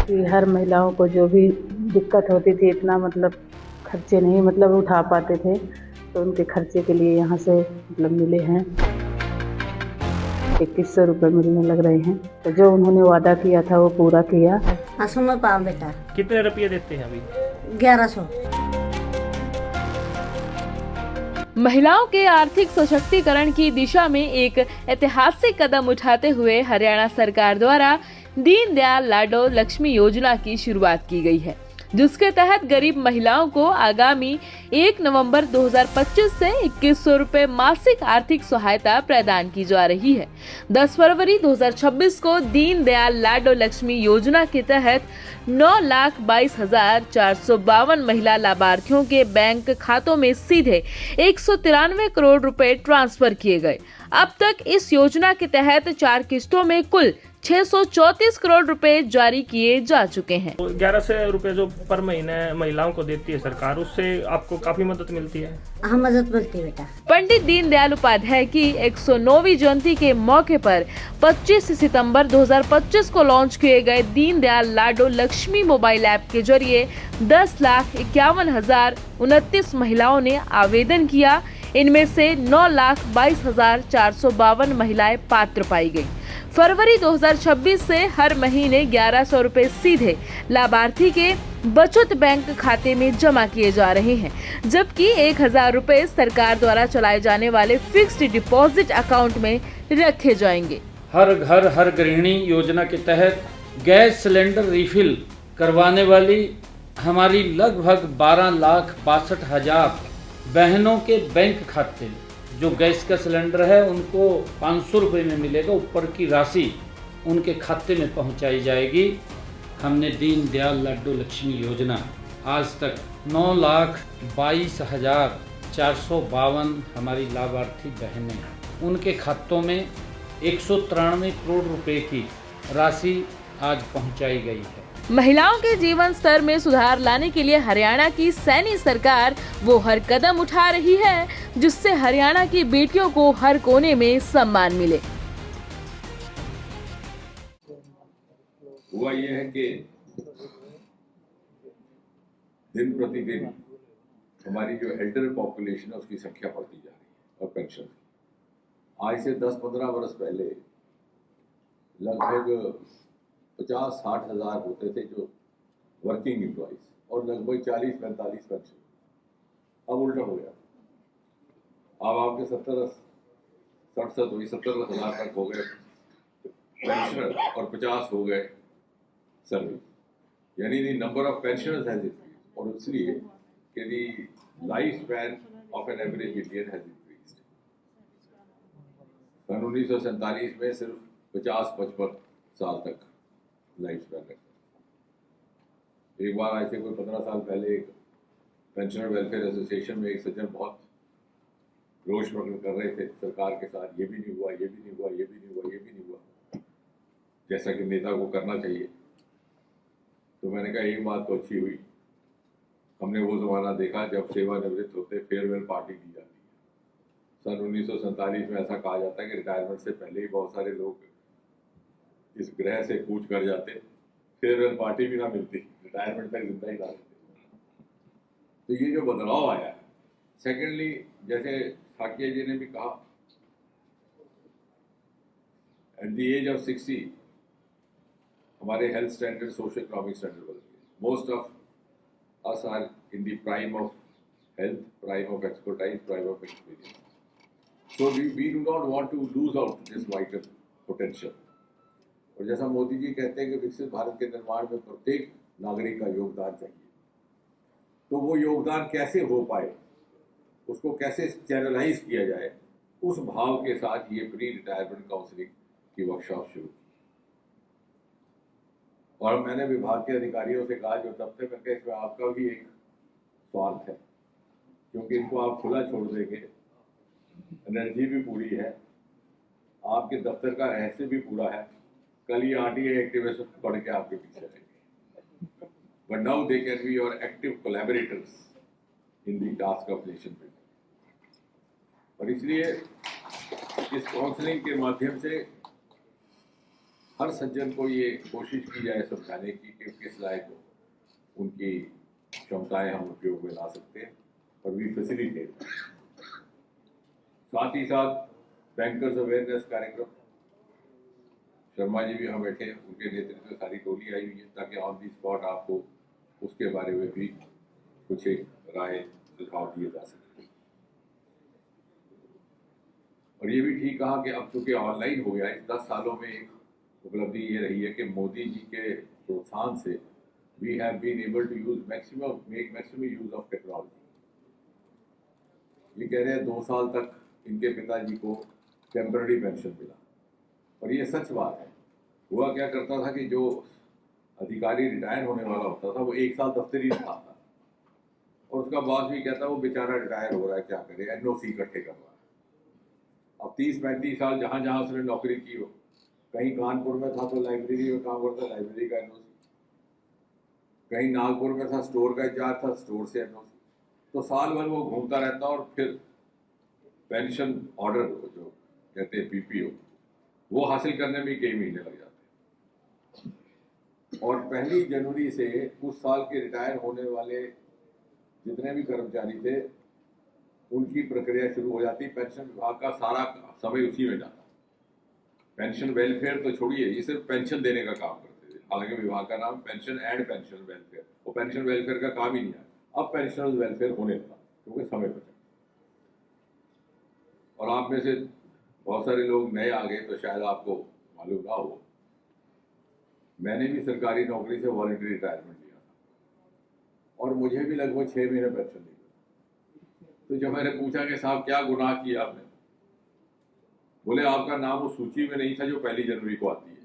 कि हर महिलाओं को जो भी दिक्कत होती थी, इतना मतलब खर्चे नहीं मतलब उठा पाते थे, तो उनके खर्चे के लिए यहाँ से मतलब मिले हैं 2100 रुपये मिलने लग रहे हैं। तो जो उन्होंने वादा किया था वो पूरा किया। हाँ सुनो पाओ बेटा। कितने रुपये देते हैं अभी? 1100। महिलाओं के आर्थिक सशक्तिकरण की दिशा में एक ऐतिहासिक कदम उठाते हुए हरियाणा सरकार द्वारा दीनदयाल लाडो लक्ष्मी योजना की शुरुआत की गई है, जिसके तहत गरीब महिलाओं को आगामी 1 नवंबर 2025 से 2100 रुपए मासिक आर्थिक सहायता प्रदान की जा रही है। 10 फरवरी 2026 को दीनदयाल लाडो लक्ष्मी योजना के तहत 9,22,452 महिला लाभार्थियों के बैंक खातों में सीधे 193 करोड़ रुपए ट्रांसफर किए गए। अब तक इस योजना के तहत 4 किस्तों में कुल 634 करोड़ रुपए जारी किए जा चुके हैं। 1100 रुपए जो पर महीने महिलाओं को देती है सरकार, उससे आपको काफी मदद मिलती है। हाँ मदद मिलती है बेटा। पंडित दीनदयाल उपाध्याय की 109वीं जयंती के मौके पर 25 सितंबर 2025 को लॉन्च किए गए दीनदयाल लाडो लक्ष्मी मोबाइल ऐप के जरिए 10,51,029 महिलाओं ने आवेदन किया। इनमें से 9,22,452 महिलाएं पात्र पाई गयी। फरवरी 2026 से हर महीने 1100 रुपए सीधे लाभार्थी के बचत बैंक खाते में जमा किए जा रहे हैं, जबकि 1,000 रुपए सरकार द्वारा चलाए जाने वाले फिक्स्ड डिपॉजिट अकाउंट में रखे जाएंगे। हर घर हर गृहिणी योजना के तहत गैस सिलेंडर रिफिल करवाने वाली हमारी लगभग 12,62,000 बहनों के बैंक खाते, जो गैस का सिलेंडर है उनको 500 रुपये में मिलेगा, ऊपर की राशि उनके खाते में पहुंचाई जाएगी। हमने दीनदयाल लाडो लक्ष्मी योजना आज तक 9,22,452 हमारी लाभार्थी बहनें, उनके खातों में 193 करोड़ रुपए की राशि आज पहुंचाई गई है। महिलाओं के जीवन स्तर में सुधार लाने के लिए हरियाणा की सैनी सरकार वो हर कदम उठा रही है, जिससे हरियाणा की बेटियों को हर कोने में सम्मान मिले। हुआ ये है कि दिन प्रतिदिन हमारी जो एल्डर पॉपुलेशन है उसकी संख्या बढ़ती जा रही है और पेंशन आज से 10-15 वर्ष पहले लगभग 50-60 हज़ार होते थे जो वर्किंग एम्प्लॉइज और लगभग 40-45 पेंशन। अब उल्टा हो गया, अब आपके 70 हज़ार तक हो गए पेंशनर और 50 हो गए सर्विस, यानी the number of pensioners has increased, और इसलिए कि the life span of an average Indian has increased. सन 1947 में सिर्फ 50-55 साल तक लाइफ स्पैन रखता। एक बार आज से कोई 15 साल पहले एक पेंशनर वेलफेयर एसोसिएशन में एक सज्जन बहुत रोष प्रकट कर रहे थे सरकार के साथ, ये भी नहीं हुआ, ये भी नहीं हुआ, ये भी नहीं हुआ, ये भी नहीं हुआ, जैसा कि नेता को करना चाहिए। तो मैंने कहा एक बात तो अच्छी हुई, हमने वो ज़माना देखा जब सेवानिवृत्त होते फेयरवेल पार्टी दी जाती है। सन 1947 में ऐसा कहा जाता है कि रिटायरमेंट से पहले ही बहुत सारे लोग इस ग्रह से कूच कर जाते, फेयरवेल पार्टी भी ना मिलती, रिटायरमेंट तक जिंदा ही ना रहते। तो ये जो बदलाव आया है। सेकेंडली, जैसे ठाकिया जी ने भी कहा, एट द एज ऑफ 60 हमारे health standard socio economic standard बदल गए। Most of us are in the prime of health, prime of expertise, prime of experience. So we do not want to lose out this vital potential. और जैसा मोदी जी कहते हैं कि विकसित भारत के निर्माण में प्रत्येक नागरिक का योगदान चाहिए, तो वो योगदान कैसे हो पाए, उसको कैसे चैनलाइज किया जाए, उस भाव के साथ ये प्री रिटायरमेंट काउंसलिंग की वर्कशॉप शुरू की। और मैंने विभाग के अधिकारियों से कहा जो दफ्तर करके इसमें आपका भी एक स्वार्थ है, क्योंकि इनको आप खुला छोड़ देंगे, एनर्जी भी पूरी है, आपके दफ्तर का रहस्य भी पूरा है, कल ये आरटीए एक्टिविस्ट पढ़ के आपके पीछे रहेंगे, but now they can be your active collaborators in the task of nation building. और इसलिए इस काउंसलिंग के माध्यम से हर सज्जन को ये कोशिश की जाए समझाने की कि किस लायक उनकी क्षमताएं हम उपयोग में ला सकते हैं और वी फैसिलिटेट। साथ ही साथ बैंकर्स अवेयरनेस कार्यक्रम, शर्मा जी भी यहाँ बैठे हैं, उनके नेतृत्व में सारी टोली आई हुई है ताकि ऑन दी स्पॉट आपको उसके बारे में भी कुछ एक राय सुझाव दिए जा सके। और ये भी ठीक कहा कि अब चूंकि ऑनलाइन हो गया, इस 10 सालों में एक उपलब्धि ये रही है कि मोदी जी के प्रोत्साहन से we have been able to use maximum use of technology. ये कह रहे हैं 2 साल तक इनके पिताजी को टेम्पररी पेंशन मिला, और ये सच बात है। हुआ क्या करता था कि जो अधिकारी रिटायर होने वाला होता था वो 1 साल दफ्तरी में आता, और उसका बॉस भी कहता वो बेचारा रिटायर हो रहा है, क्या करे, एनओसी इकट्ठे कर रहा है। अब 30-35 साल जहां जहां उसने नौकरी की हो, कहीं कानपुर में था तो लाइब्रेरी में काम करता, लाइब्रेरी का एनओसी, कहीं नागपुर में था स्टोर का इंचार्ज था, स्टोर से एनओसी। तो साल भर वो घूमता रहता और फिर पेंशन ऑर्डर जो कहते हैं पीपीओ, वो हासिल करने में कई महीने लग जाते। और 1 जनवरी से उस साल के रिटायर होने वाले जितने भी कर्मचारी थे उनकी प्रक्रिया शुरू हो जाती। पेंशन विभाग का सारा समय उसी में जाता। पेंशन वेलफेयर तो छोड़िए, ये सिर्फ पेंशन देने का काम करते थे। हालांकि विभाग का नाम पेंशन एंड पेंशन वेलफेयर, वो पेंशन वेलफेयर का काम ही नहीं है। अब पेंशनर्स वेलफेयर होने लगा क्योंकि समय बचा। और आप में से बहुत सारे लोग नए आ गए तो शायद आपको मालूम ना हो, मैंने भी सरकारी नौकरी से वॉलंटरी रिटायरमेंट लिया था और मुझे भी लगभग 6 महीने पेंशन नहीं मिला। तो जब मैंने पूछा कि साहब क्या गुनाह किया आपने, बोले आपका नाम उस सूची में नहीं था जो 1 जनवरी को आती है,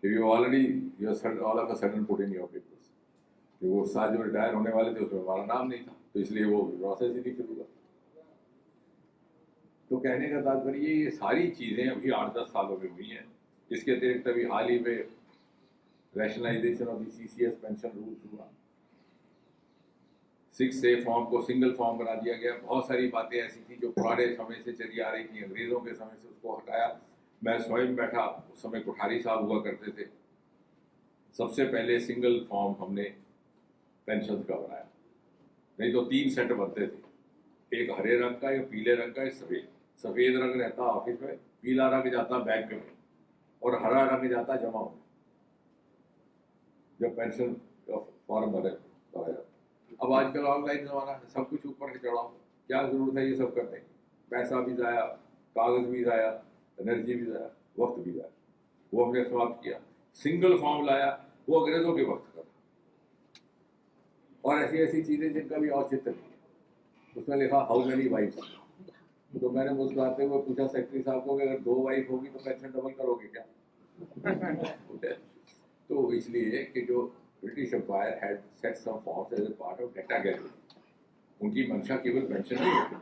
कि you already all of a sudden put in your papers, कि वो साल जो रिटायर होने वाले थे उसमें हमारा नाम नहीं था, तो इसलिए वो प्रोसेस ही नहीं शुरू हुआ। तो कहने का तात्पर्य ये सारी चीजें अभी 8-10 सालों में हुई हैं। इसके अतिरिक्त अभी हाल ही में rationalisation of the CCS pension rules हुआ, 6A फॉर्म को सिंगल फॉर्म बना दिया गया। बहुत सारी बातें ऐसी थी जो पुराने समय से चली आ रही थी, अंग्रेजों के समय से उसको हटाया। मैं स्वयं बैठा, उस समय कोठारी साहब हुआ करते थे, सबसे पहले सिंगल फॉर्म हमने पेंशन का बनाया। नहीं तो 3 सेट बनते थे, एक हरे रंग का, एक पीले रंग का, एक सफेद। सफेद रंग रहता ऑफिस में, पीला रंग जाता बैंक में और हरा रंग जाता जमा में, जब पेंशन का फॉर्म भरा जाता। अब आजकल ऑनलाइन जमाना है, सब कुछ ऊपर से चढ़ाओ, क्या जरूरत है ये सब करने की। पैसा भी जाया, कागज भी जाया, एनर्जी भी जाया, वक्त भी जाया। वो हमने समाप्त किया। सिंगल फॉर्म लाया, वो अंग्रेजों के वक्त का था। और ऐसी ऐसी चीजें जिनका भी औचित्य नहीं है। उसमें लिखा हाउ मेनी वाइफ्स, तो मैंने मुस्कुराते हुए पूछा सेक्रेटरी साहब को कि अगर 2 वाइफ होगी तो पेंशन डबल करोगे क्या? तो इसलिए कि जो British empire had set some forms as a part of data gathering, उनकी मंशा केवल पेंशन नहीं होती,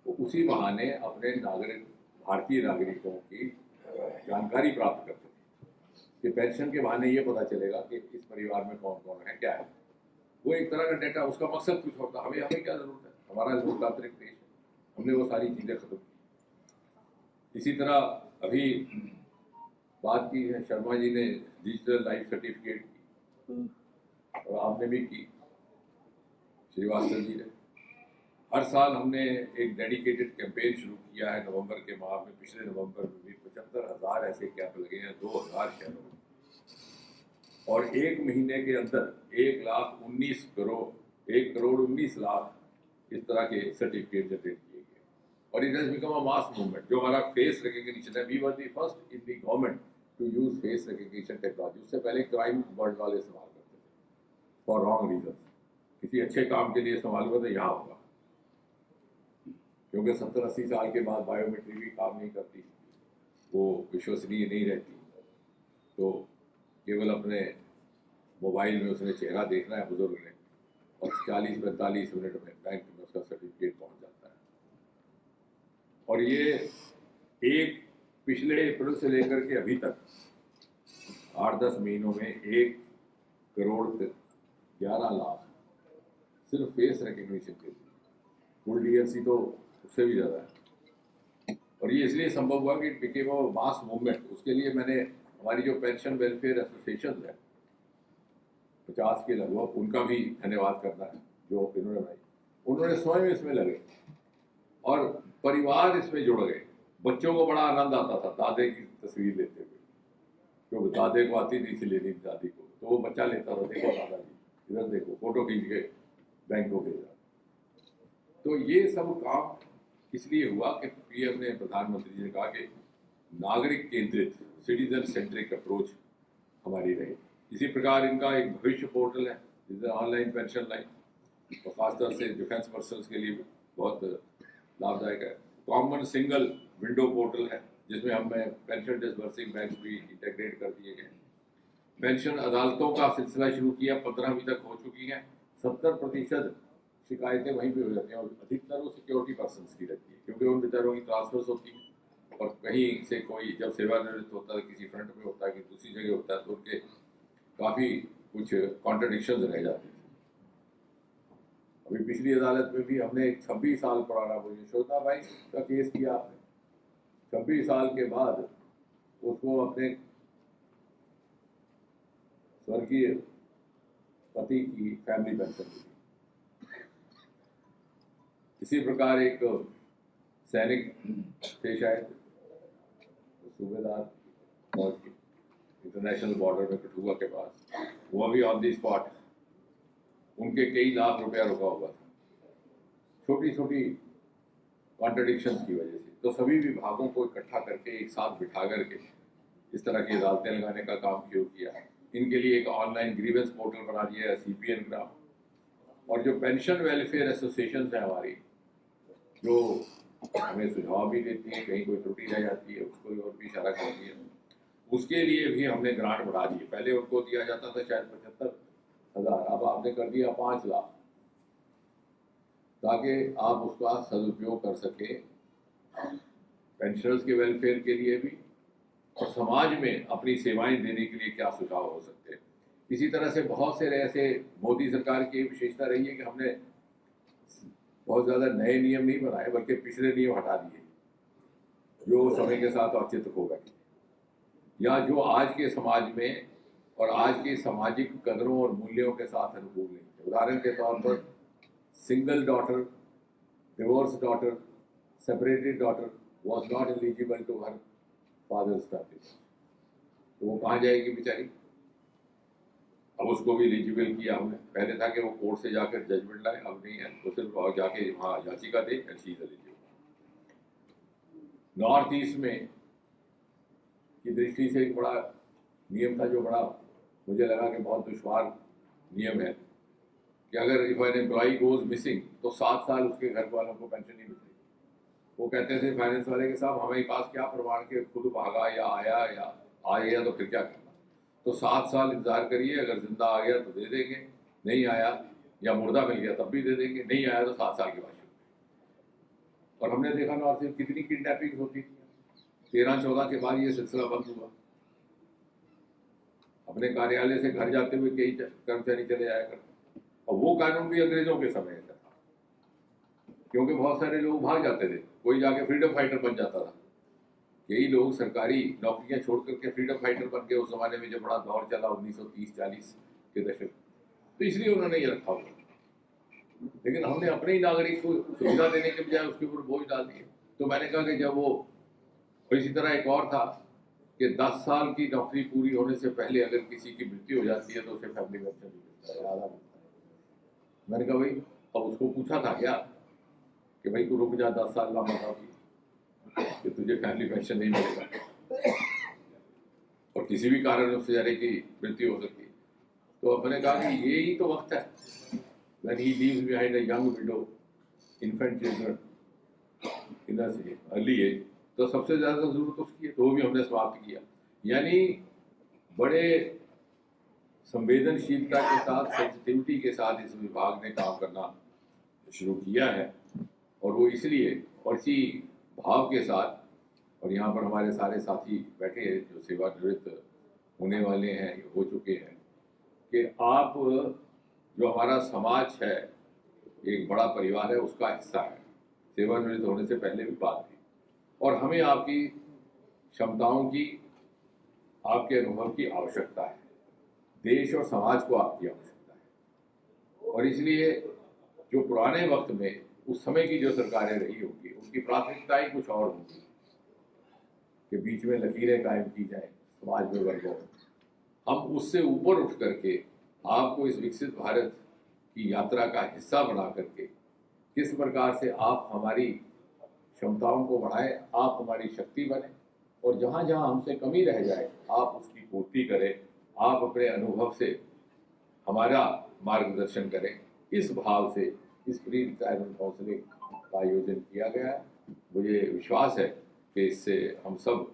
वो उसी बहाने अपने नागरिक, भारतीय नागरिकों की जानकारी प्राप्त करते थे कि पेंशन के बहाने ये पता चलेगा कि इस परिवार में कौन कौन है, क्या है। वो एक तरह का डेटा, उसका मकसद कुछ होता। हमें क्या जरूरत है, हमारा लोकतांत्रिक देश है, हमने वो सारी चीजें खत्म की। इसी तरह अभी बात की है, शर्मा जी ने डिजिटल लाइफ सर्टिफिकेट की और आपने भी की, श्रीवास्तव जी ने। हर साल हमने एक डेडिकेटेड कैंपेन शुरू किया है नवंबर के माह में। पिछले नवंबर में भी 75,000 ऐसे कैंप लगे हैं 2000 शहरों में, और 1 महीने के अंदर 1,19 लाख इस तरह के सर्टिफिकेट जनरेट किए गए। और it has become a mass movement. जो हमारा फेस रिकग्निशन है, we were the first in the government to use face recognition technology. उससे पहले क्राइम वर्ल्ड वाले इस्तेमाल करते थे फॉर रॉन्ग रीजन। किसी अच्छे काम के लिए इस्तेमाल हुआ तो यहाँ होगा, क्योंकि 70-80 साल के बाद बायोमेट्रिक भी काम नहीं करती, वो विश्वसनीय नहीं रहती। तो केवल अपने मोबाइल में उसने चेहरा देखना है बुजुर्ग ने, और 40-45 मिनट में बैंक में उसका सर्टिफिकेट पहुंच जाता है। और ये पिछले अप्रैल से लेकर के अभी तक 8-10 महीनों में 1,11,00,000 सिर्फ फेस रिकग्निशन के लिए। फुल डीएलसी तो उससे भी ज़्यादा है। और ये इसलिए संभव हुआ कि it became a mass movement. उसके लिए मैंने हमारी जो पेंशन वेलफेयर एसोसिएशन है 50 के लगभग, उनका भी धन्यवाद करना है जो इन्होंने बनाई। उन्होंने स्वयं इसमें लगे और परिवार इसमें जुड़ गए। बच्चों को बड़ा आनंद आता था दादे की तस्वीर लेते हुए, क्योंकि दादे को आती नहीं थी लेनी दादी को, तो वो बच्चा लेता था, देखो दादाजी इधर देखो, फोटो खींच के बैंक को भेजा। तो ये सब काम इसलिए हुआ कि पीएम ने, प्रधानमंत्री जी ने कहा कि नागरिक केंद्रित सिटीजन सेंट्रिक अप्रोच हमारी रहे। इसी प्रकार इनका एक भविष्य पोर्टल है जिसमें ऑनलाइन पेंशन लाइन, और खासतौर से डिफेंस पर्सनल्स के लिए बहुत लाभदायक है। कॉमन सिंगल विंडो पोर्टल है जिसमें हमें पेंशन डिसबर्सिंग बैंक भी इंटीग्रेट कर दिए गए। पेंशन अदालतों का सिलसिला शुरू किया, 15वीं तक हो चुकी हैं। 70% शिकायतें वहीं पे हो जाती हैं और अधिकतर वो सिक्योरिटी पर्सनस की रहती है, क्योंकि उन बेचारों की ट्रांसफर्स होती है और कहीं से कोई जब सेवानिवृत्त होता है, किसी फ्रंट में होता है कि दूसरी जगह होता है, तो उनके काफ़ी कुछ कॉन्ट्रडिक्शन रह जाते थे। अभी पिछली अदालत में भी हमने एक 26 साल पुराना, वो यशोदा बाई का केस किया आपने, 26 साल के बाद उसको अपने स्वर्गीय पति की फैमिली पेंशन मिली। इसी प्रकार एक सैनिक थे शायद, सूबेदार फौज के, इंटरनेशनल बॉर्डर में कठुआ के पास, वो भी ऑन दी स्पॉट, उनके कई लाख रुपया रुका हुआ था छोटी छोटी कॉन्ट्रडिक्शंस की वजह से। तो सभी विभागों को इकट्ठा करके एक साथ बिठा करके इस तरह की अदालतें लगाने का काम शुरू किया। इनके लिए एक ऑनलाइन ग्रीवेंस पोर्टल बना दिया है, CPN ग्राम। और जो पेंशन वेलफेयर एसोसिएशन है हमारी, जो हमें सुझाव भी देती है, कहीं कोई त्रुटि रह जाती है उसको और भी इशारा करती है, उसके लिए भी हमने ग्रांट बढ़ा दी है। पहले उनको दिया जाता था शायद 75,000, अब आपने कर दिया 5 लाख, ताकि आप उसका सदुपयोग कर सके पेंशनर्स के वेलफेयर के लिए भी, और समाज में अपनी सेवाएं देने के लिए क्या सुझाव हो सकते हैं। इसी तरह से बहुत से ऐसे मोदी सरकार की विशेषता रही है कि हमने बहुत ज़्यादा नए नियम नहीं बनाए, बल्कि पिछले नियम हटा दिए जो समय के साथ औचित्य हो गए, या जो आज के समाज में और आज के सामाजिक कदरों और मूल्यों के साथ अनुकूल नहीं थे। उदाहरण के तौर पर single daughter, divorce daughter, separated daughter was not eligible to her father's family. तो वो कहाँ जाएगी बेचारी? अब उसको भी एलिजिबल किया हमने। पहले था कि वो कोर्ट से जाकर जजमेंट लाए, अब नहीं है, तो सिर्फ जाके वहाँ याचिका दे and she is eligible. North east में की दृष्टि से एक बड़ा नियम था जो बड़ा मुझे लगा कि बहुत दुश्वार नियम है कि अगर if an employee goes missing तो 7 साल उसके घर वालों को पेंशन नहीं मिलती। वो कहते थे फाइनेंस वाले के साहब हमारे पास क्या प्रमाण के खुद भागा या आया तो फिर क्या करना, तो 7 साल इंतजार करिए, अगर जिंदा आ गया तो दे देंगे, नहीं आया या मुर्दा मिल गया तब भी दे देंगे, नहीं आया तो 7 साल के बाद शुरू। और हमने देखा नॉर्थ में कितनी किडनैपिंग होती थी। 13-14 के बाद ये सिलसिला बंद हुआ। अपने कार्यालय से घर जाते हुए कई कर्मचारी चले जाया करते, और वो कानून भी अंग्रेजों के समय का था, क्योंकि बहुत सारे लोग भाग जाते थे, कोई जाके फ्रीडम फाइटर बन जाता था। यही लोग सरकारी नौकरियां छोड़ करके फ्रीडम फाइटर बन गए उस जमाने में, जब बड़ा दौर चला 1930-40 के दशक, तो इसलिए उन्होंने ये रखा हुआ। लेकिन हमने अपने ही नागरिक को सुविधा देने के बजाय उसके ऊपर बोझ डाल दिए। तो मैंने कहा कि जब वो, इसी तरह एक और था कि 10 साल की नौकरी पूरी होने से पहले अगर किसी की मृत्यु हो जाती है तो उसे फैमिली पेंशन नहीं मिलता है, आधा मिलता है। मैंने कहा भाई, अब उसको पूछा था क्या कि भाई तू रुक जा 10 साल का मतलब कि तुझे फैमिली पेंशन नहीं मिलेगा और किसी भी कारण उससे बेचारे की मृत्यु हो सकती है। तो मैंने कहा कि यही तो वक्त है when he leaves behind a young widow, infant children in a early age, तो सबसे ज्यादा जरूरत उसकी है, तो वो भी हमने समाप्त किया। यानी बड़े संवेदनशीलता के साथ, सेंसिटिविटी के साथ इस विभाग ने काम करना शुरू किया है, और वो इसलिए और इसी भाव के साथ, और यहाँ पर हमारे सारे साथी बैठे हैं जो सेवानिवृत्त होने वाले हैं, हो चुके हैं, कि आप जो हमारा समाज है, एक बड़ा परिवार है, उसका हिस्सा है, सेवानिवृत्त होने से पहले भी बात थी, और हमें आपकी क्षमताओं की आपके अनुभव की आवश्यकता है, देश और समाज को आपकी आवश्यकता है। और इसलिए जो पुराने वक्त में उस समय की जो सरकारें रही होंगी उनकी प्राथमिकताएं कुछ और होंगी कि बीच में लकीरें कायम की जाए समाज में वर्गों में। हम उससे ऊपर उठ करके आपको इस विकसित भारत की यात्रा का हिस्सा बना करके किस प्रकार से आप हमारी क्षमताओं को बढ़ाएं, आप हमारी शक्ति बने और जहां जहां हमसे कमी रह जाए आप उसकी पूर्ति करें, आप अपने अनुभव से हमारा मार्गदर्शन करें। इस भाव से इस प्री रिटायरमेंट काउंसलिंग का आयोजन किया गया है। मुझे विश्वास है कि इससे हम सब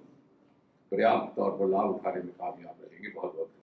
पर्याप्त तौर पर लाभ उठाने में कामयाब रहेंगे। बहुत बहुत